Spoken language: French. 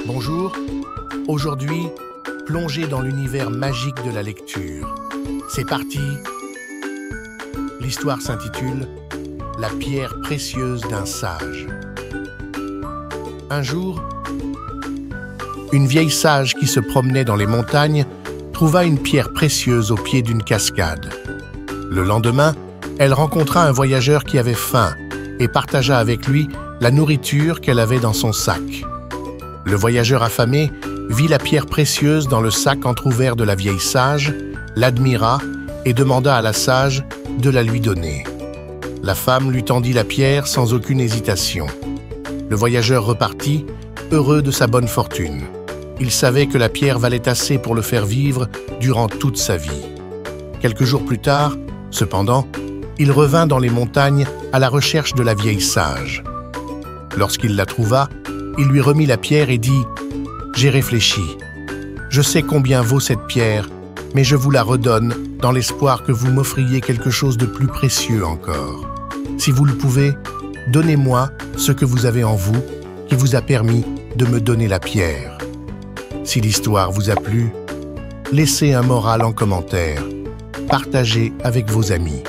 Bonjour, aujourd'hui, plongez dans l'univers magique de la lecture. C'est parti! L'histoire s'intitule « La pierre précieuse d'un sage ». Un jour, une vieille sage qui se promenait dans les montagnes trouva une pierre précieuse au pied d'une cascade. Le lendemain, elle rencontra un voyageur qui avait faim et partagea avec lui la nourriture qu'elle avait dans son sac. Le voyageur affamé vit la pierre précieuse dans le sac entrouvert de la vieille sage, l'admira et demanda à la sage de la lui donner. La femme lui tendit la pierre sans aucune hésitation. Le voyageur repartit, heureux de sa bonne fortune. Il savait que la pierre valait assez pour le faire vivre durant toute sa vie. Quelques jours plus tard, cependant, il revint dans les montagnes à la recherche de la vieille sage. Lorsqu'il la trouva, il lui remit la pierre et dit « J'ai réfléchi. Je sais combien vaut cette pierre, mais je vous la redonne dans l'espoir que vous m'offriez quelque chose de plus précieux encore. Si vous le pouvez, donnez-moi ce que vous avez en vous qui vous a permis de me donner la pierre. » Si l'histoire vous a plu, laissez un moral en commentaire. Partagez avec vos amis.